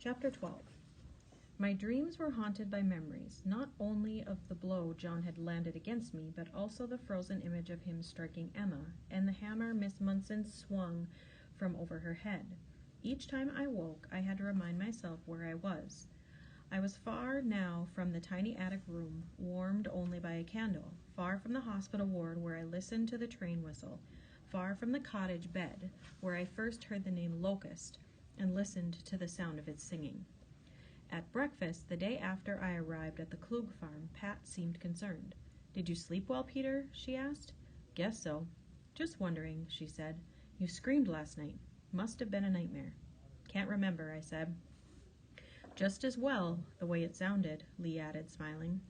Chapter 12. My dreams were haunted by memories, not only of the blow John had landed against me, but also the frozen image of him striking Emma, and the hammer Miss Munson swung from over her head. Each time I woke, I had to remind myself where I was. I was far now from the tiny attic room, warmed only by a candle, far from the hospital ward where I listened to the train whistle, far from the cottage bed, where I first heard the name Locust, and listened to the sound of its singing. At breakfast, the day after I arrived at the Klug farm, Pat seemed concerned. "Did you sleep well, Peter?" she asked. "Guess so." "Just wondering," she said. "You screamed last night. Must have been a nightmare." "Can't remember," I said. "Just as well, the way it sounded," Lee added, smiling.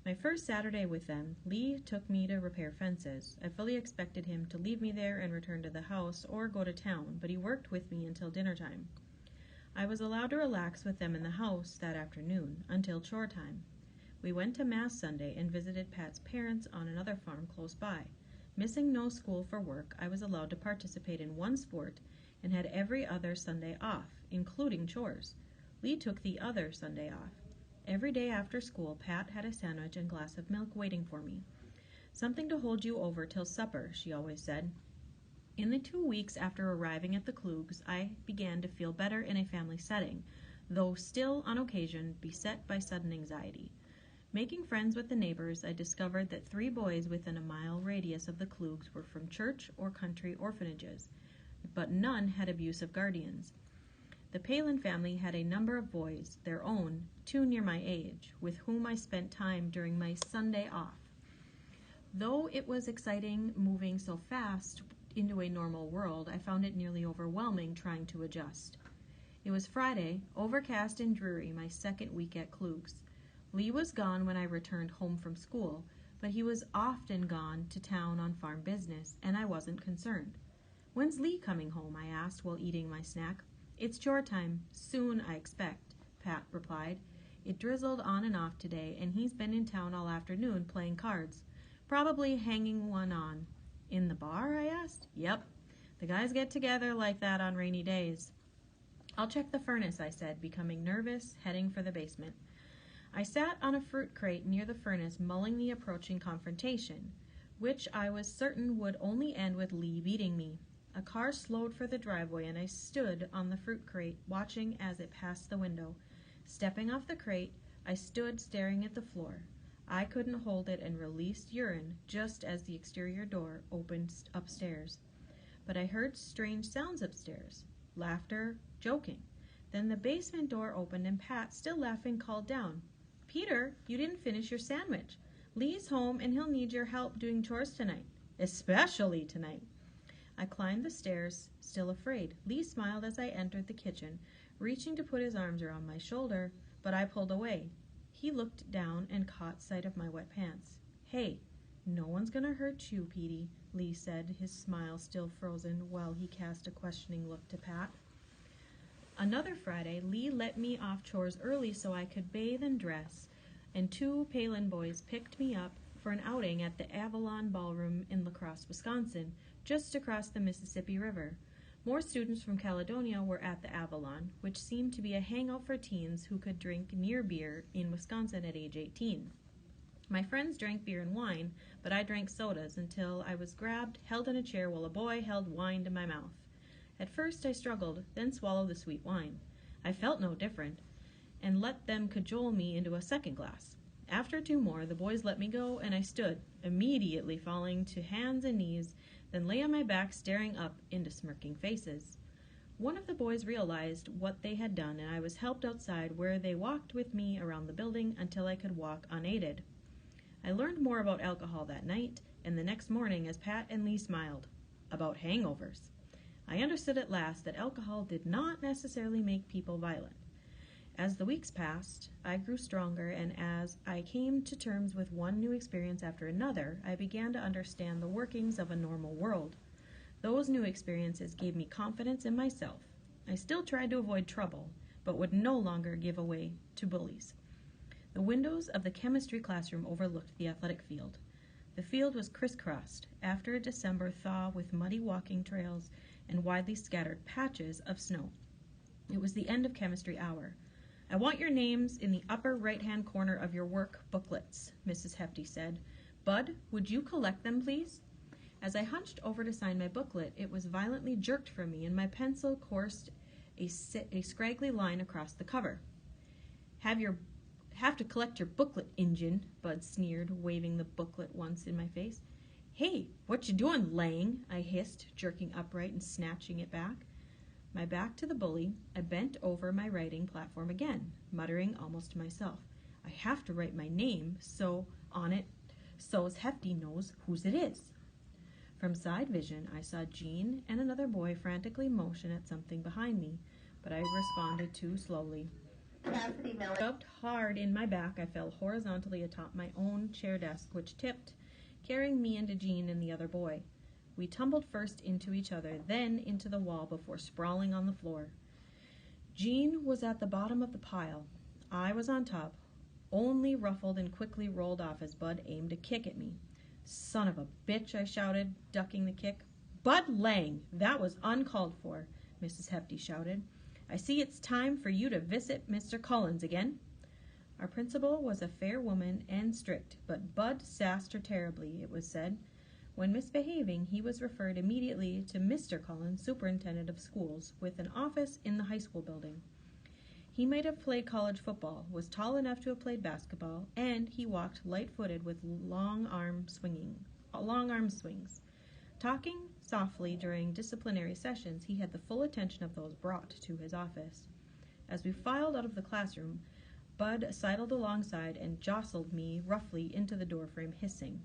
My first Saturday with them, Lee took me to repair fences. I fully expected him to leave me there and return to the house or go to town, but he worked with me until dinner time. I was allowed to relax with them in the house that afternoon, until chore time. We went to Mass Sunday and visited Pat's parents on another farm close by. Missing no school for work, I was allowed to participate in one sport and had every other Sunday off, including chores. Lee took the other Sunday off. Every day after school, Pat had a sandwich and glass of milk waiting for me. "Something to hold you over till supper," she always said. In the 2 weeks after arriving at the Klugs, I began to feel better in a family setting, though still, on occasion, beset by sudden anxiety. Making friends with the neighbors, I discovered that 3 boys within a mile radius of the Klugs were from church or country orphanages, but none had abusive guardians. The Palin family had a number of boys, their own, 2 near my age, with whom I spent time during my Sunday off. Though it was exciting moving so fast into a normal world, I found it nearly overwhelming trying to adjust. It was Friday, overcast and dreary, my second week at Klug's. Lee was gone when I returned home from school, but he was often gone to town on farm business, and I wasn't concerned. "When's Lee coming home?" I asked while eating my snack. "It's chore time. Soon, I expect," Pat replied. "It drizzled on and off today, and he's been in town all afternoon playing cards. Probably hanging one on." "In the bar?" I asked. "Yep. The guys get together like that on rainy days." "I'll check the furnace," I said, becoming nervous, heading for the basement. I sat on a fruit crate near the furnace, mulling the approaching confrontation, which I was certain would only end with Lee beating me. A car slowed for the driveway, and I stood on the fruit crate, watching as it passed the window. Stepping off the crate, I stood staring at the floor. I couldn't hold it and released urine just as the exterior door opened upstairs. But I heard strange sounds upstairs. Laughter, joking. Then the basement door opened and Pat, still laughing, called down, "Peter, you didn't finish your sandwich. Lee's home and he'll need your help doing chores tonight. Especially tonight." I climbed the stairs, still afraid. Lee smiled as I entered the kitchen, reaching to put his arms around my shoulder, but I pulled away. He looked down and caught sight of my wet pants. "Hey, no one's gonna hurt you, Petey," Lee said, his smile still frozen, while he cast a questioning look to Pat. Another Friday, Lee let me off chores early so I could bathe and dress, and 2 Palin boys picked me up for an outing at the Avalon Ballroom in La Crosse, Wisconsin, just across the Mississippi River. More students from Caledonia were at the Avalon, which seemed to be a hangout for teens who could drink near beer in Wisconsin at age 18. My friends drank beer and wine, but I drank sodas until I was grabbed, held in a chair while a boy held wine to my mouth. At first I struggled, then swallowed the sweet wine. I felt no different, and let them cajole me into a second glass. After 2 more, the boys let me go, and I stood, immediately falling to hands and knees, then lay on my back staring up into smirking faces. One of the boys realized what they had done, and I was helped outside, where they walked with me around the building until I could walk unaided. I learned more about alcohol that night, and the next morning as Pat and Lee smiled. About hangovers. I understood at last that alcohol did not necessarily make people violent. As the weeks passed, I grew stronger, and as I came to terms with one new experience after another, I began to understand the workings of a normal world. Those new experiences gave me confidence in myself. I still tried to avoid trouble, but would no longer give way to bullies. The windows of the chemistry classroom overlooked the athletic field. The field was crisscrossed after a December thaw with muddy walking trails and widely scattered patches of snow. It was the end of chemistry hour. "I want your names in the upper right-hand corner of your work booklets," Mrs. Hefty said. "Bud, would you collect them, please?" As I hunched over to sign my booklet, it was violently jerked from me, and my pencil coursed a scraggly line across the cover. Have to collect your booklet, Injun," Bud sneered, waving the booklet once in my face. "Hey, what you doing, Lang?" I hissed, jerking upright and snatching it back. My back to the bully, I bent over my writing platform again, muttering almost to myself, "I have to write my name on it so as Hefty knows whose it is." From side vision, I saw Jean and another boy frantically motion at something behind me, but I responded too slowly. Shoved hard in my back, I fell horizontally atop my own chair desk, which tipped, carrying me into Jean and the other boy. We tumbled first into each other, then into the wall before sprawling on the floor. Jean was at the bottom of the pile. I was on top, only ruffled and quickly rolled off as Bud aimed a kick at me. "Son of a bitch," I shouted, ducking the kick. "Bud Lang, that was uncalled for," Mrs. Hefty shouted. "I see it's time for you to visit Mr. Collins again." Our principal was a fair woman and strict, but Bud sassed her terribly, it was said. When misbehaving, he was referred immediately to Mr. Collins, superintendent of schools, with an office in the high school building. He might have played college football, was tall enough to have played basketball, and he walked light-footed with long arm swings. Talking softly during disciplinary sessions, he had the full attention of those brought to his office. As we filed out of the classroom, Bud sidled alongside and jostled me roughly into the doorframe, hissing,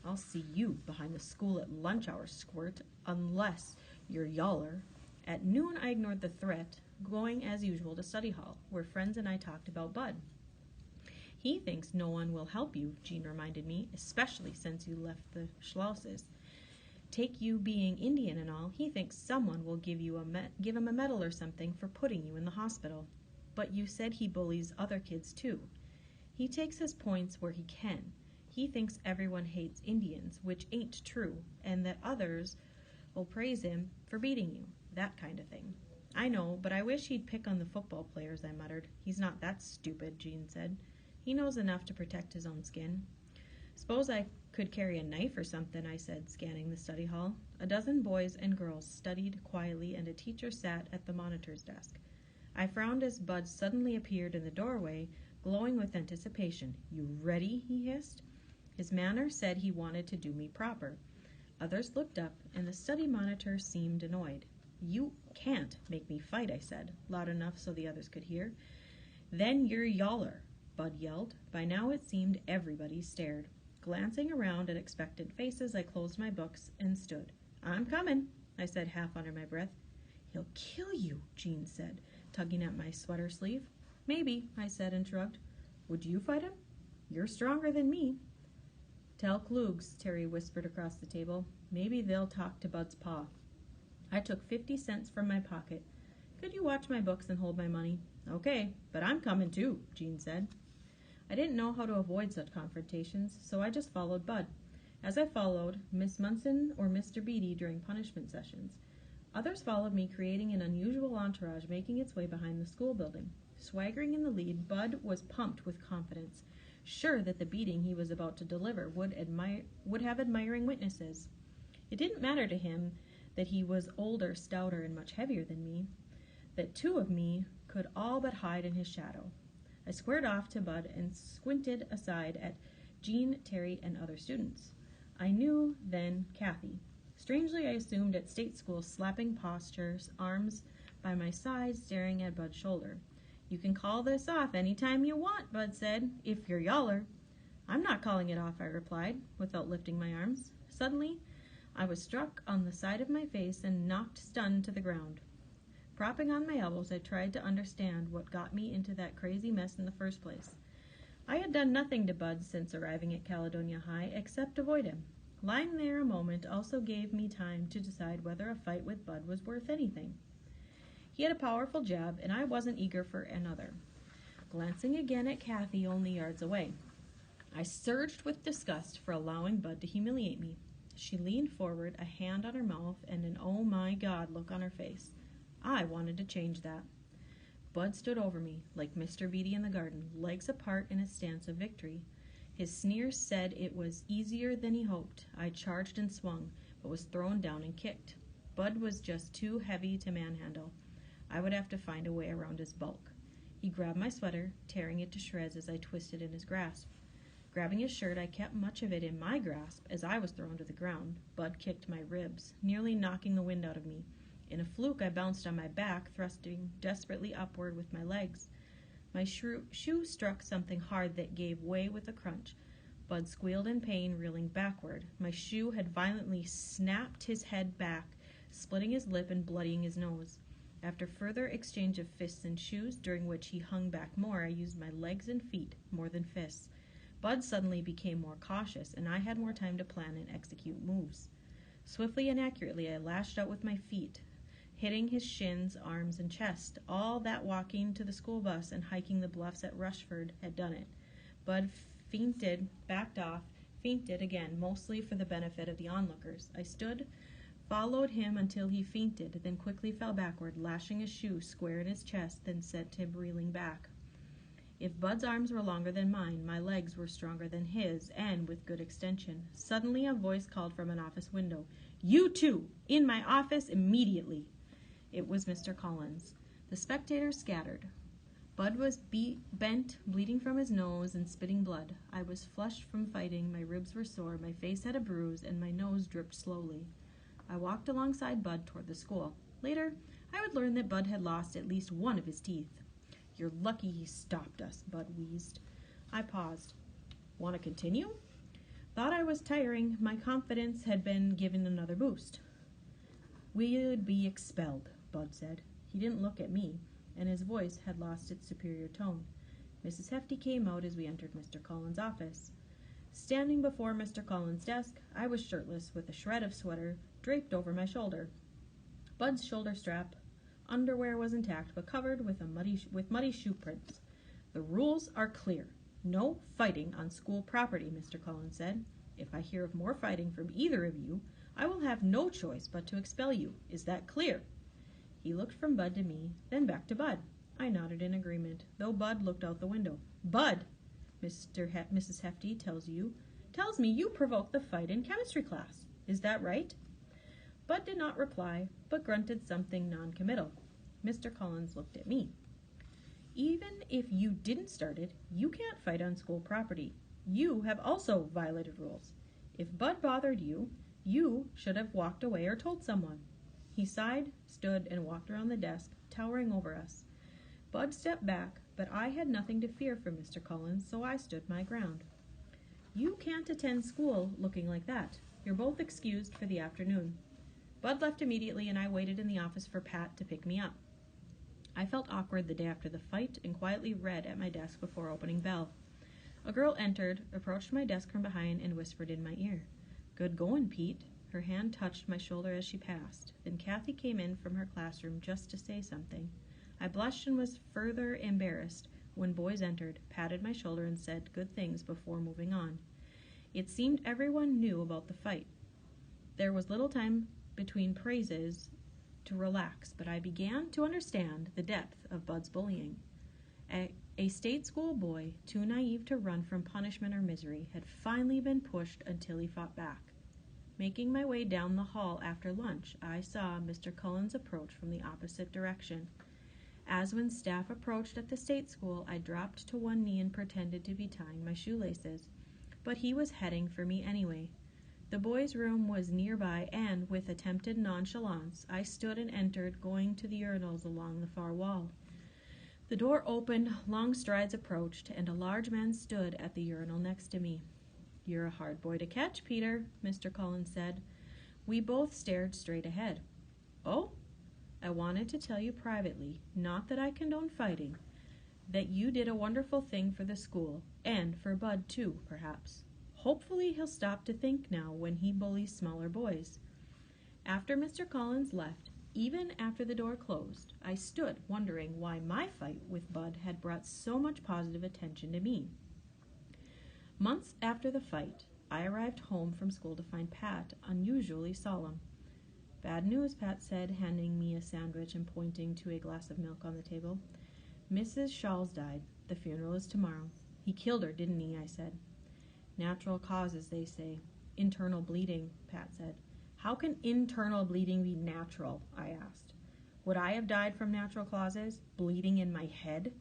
"I'll see you behind the school at lunch hour, squirt, unless you're yaller." At noon, I ignored the threat, going as usual to study hall, where friends and I talked about Bud. "He thinks no one will help you," Jean reminded me, "especially since you left the Schlouses. Take you being Indian and all, he thinks someone will give him a medal or something for putting you in the hospital. But you said he bullies other kids too. He takes his points where he can. He thinks everyone hates Indians, which ain't true, and that others will praise him for beating you, that kind of thing." "I know, but I wish he'd pick on the football players," I muttered. "He's not that stupid," Jean said. "He knows enough to protect his own skin." "Suppose I could carry a knife or something," I said, scanning the study hall. A dozen boys and girls studied quietly, and a teacher sat at the monitor's desk. I frowned as Bud suddenly appeared in the doorway, glowing with anticipation. "You ready?" he hissed. His manner said he wanted to do me proper. Others looked up, and the study monitor seemed annoyed. "You can't make me fight," I said, loud enough so the others could hear. "Then you're yaller," Bud yelled. By now it seemed everybody stared. Glancing around at expectant faces, I closed my books and stood. "I'm coming," I said half under my breath. "He'll kill you," Jean said, tugging at my sweater sleeve. "Maybe," I said and shrugged. "Would you fight him? You're stronger than me." "Tell Klugs," Terry whispered across the table. "Maybe they'll talk to Bud's pa." I took 50 cents from my pocket. "Could you watch my books and hold my money?" "Okay, but I'm coming too," Jean said. I didn't know how to avoid such confrontations, so I just followed Bud. As I followed, Miss Munson or Mr. Beatty during punishment sessions. Others followed me, creating an unusual entourage making its way behind the school building. Swaggering in the lead, Bud was pumped with confidence, sure that the beating he was about to deliver would have admiring witnesses. It didn't matter to him that he was older, stouter, and much heavier than me, that two of me could all but hide in his shadow. I squared off to Bud and squinted aside at Jean, Terry, and other students. I knew then Kathy. Strangely, I assumed at state school, slapping postures, arms by my side, staring at Bud's shoulder. "You can call this off any time you want," Bud said, "if you're yaller." "I'm not calling it off," I replied, without lifting my arms. Suddenly, I was struck on the side of my face and knocked stunned to the ground. Propping on my elbows, I tried to understand what got me into that crazy mess in the first place. I had done nothing to Bud since arriving at Caledonia High except avoid him. Lying there a moment also gave me time to decide whether a fight with Bud was worth anything. He had a powerful jab, and I wasn't eager for another. Glancing again at Kathy only yards away, I surged with disgust for allowing Bud to humiliate me. She leaned forward, a hand on her mouth and an "oh my God" look on her face. I wanted to change that. Bud stood over me, like Mr. Beatty in the garden, legs apart in a stance of victory. His sneer said it was easier than he hoped. I charged and swung, but was thrown down and kicked. Bud was just too heavy to manhandle. I would have to find a way around his bulk. He grabbed my sweater, tearing it to shreds as I twisted in his grasp. Grabbing his shirt, I kept much of it in my grasp as I was thrown to the ground. Bud kicked my ribs, nearly knocking the wind out of me. In a fluke, I bounced on my back, thrusting desperately upward with my legs. My shoe struck something hard that gave way with a crunch. Bud squealed in pain, reeling backward. My shoe had violently snapped his head back, splitting his lip and bloodying his nose. After further exchange of fists and shoes, during which he hung back more, I used my legs and feet more than fists. Bud suddenly became more cautious, and I had more time to plan and execute moves. Swiftly and accurately, I lashed out with my feet, hitting his shins, arms, and chest. All that walking to the school bus and hiking the bluffs at Rushford had done it. Bud feinted, backed off, feinted again, mostly for the benefit of the onlookers. I stood, followed him until he feinted, then quickly fell backward, lashing a shoe square in his chest, then sent him reeling back. If Bud's arms were longer than mine, my legs were stronger than his, and with good extension. Suddenly a voice called from an office window, "You two, in my office immediately!" It was Mr. Collins. The spectators scattered. Bud was bent, bleeding from his nose and spitting blood. I was flushed from fighting, my ribs were sore, my face had a bruise, and my nose dripped slowly. I walked alongside Bud toward the school. Later, I would learn that Bud had lost at least one of his teeth. "You're lucky he stopped us," Bud wheezed. I paused. "Want to continue?" Thought I was tiring. My confidence had been given another boost. "We'd be expelled," Bud said. He didn't look at me, and his voice had lost its superior tone. Mrs. Hefty came out as we entered Mr. Collins' office. Standing before Mr. Collins' desk, I was shirtless, with a shred of sweater draped over my shoulder. Bud's shoulder strap underwear was intact, but covered with muddy shoe prints. "The rules are clear. No fighting on school property," Mr. Collins said. "If I hear of more fighting from either of you, I will have no choice but to expel you. Is that clear?" He looked from Bud to me, then back to Bud. I nodded in agreement, though Bud looked out the window. "Bud, Mrs. Hefty tells me you provoked the fight in chemistry class. Is that right?" Bud did not reply, but grunted something non-committal. Mr. Collins looked at me. "Even if you didn't start it, you can't fight on school property. You have also violated rules. If Bud bothered you, you should have walked away or told someone." He sighed, stood, and walked around the desk, towering over us. Bud stepped back, but I had nothing to fear from Mr. Collins, so I stood my ground. "You can't attend school looking like that. You're both excused for the afternoon." Bud left immediately, and I waited in the office for Pat to pick me up. I felt awkward the day after the fight and quietly read at my desk before opening bell. A girl entered, approached my desk from behind, and whispered in my ear, "Good going, Pete." Her hand touched my shoulder as she passed. Then Kathy came in from her classroom just to say something. I blushed and was further embarrassed when boys entered, patted my shoulder, and said good things before moving on. It seemed everyone knew about the fight. There was little time between praises to relax, but I began to understand the depth of Bud's bullying. A state school boy, too naive to run from punishment or misery, had finally been pushed until he fought back. Making my way down the hall after lunch, I saw Mr. Collins approach from the opposite direction. As when staff approached at the state school, I dropped to one knee and pretended to be tying my shoelaces. But he was heading for me anyway. The boys' room was nearby, and, with attempted nonchalance, I stood and entered, going to the urinals along the far wall. The door opened, long strides approached, and a large man stood at the urinal next to me. "You're a hard boy to catch, Peter," Mr. Collins said. We both stared straight ahead. "Oh? I wanted to tell you privately, not that I condone fighting, that you did a wonderful thing for the school, and for Bud too, perhaps. Hopefully he'll stop to think now when he bullies smaller boys." After Mr. Collins left, even after the door closed, I stood wondering why my fight with Bud had brought so much positive attention to me. Months after the fight, I arrived home from school to find Pat unusually solemn. "Bad news," Pat said, handing me a sandwich and pointing to a glass of milk on the table. Mrs. Shawls died. The funeral is tomorrow. He killed her, didn't he? I said. Natural causes, they say. Internal bleeding, Pat said. How can internal bleeding be natural? I asked. Would I have died from natural causes? Bleeding in my head?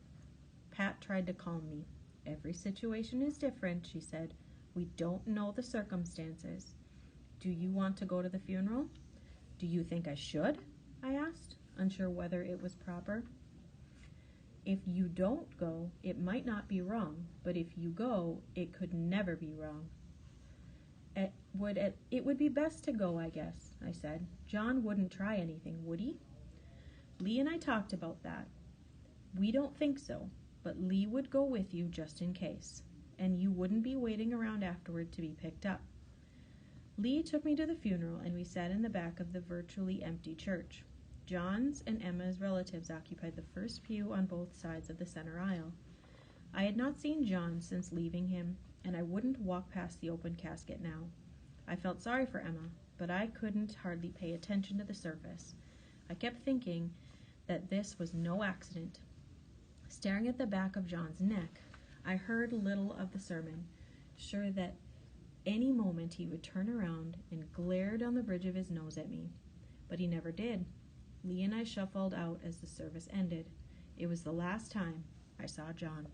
Pat tried to calm me. Every situation is different, she said. We don't know the circumstances. Do you want to go to the funeral? Do you think I should? I asked, unsure whether it was proper. If you don't go, it might not be wrong, but if you go, it could never be wrong. It would be best to go, I guess, I said. John wouldn't try anything, would he? Lee and I talked about that. We don't think so, but Lee would go with you just in case, and you wouldn't be waiting around afterward to be picked up. Lee took me to the funeral, and we sat in the back of the virtually empty church. John's and Emma's relatives occupied the first pew on both sides of the center aisle. I had not seen John since leaving him, and I wouldn't walk past the open casket now. I felt sorry for Emma, but I couldn't hardly pay attention to the surface. I kept thinking that this was no accident. Staring at the back of John's neck, I heard little of the sermon, sure that any moment he would turn around and glare down the bridge of his nose at me. But he never did. Lee and I shuffled out as the service ended. It was the last time I saw John.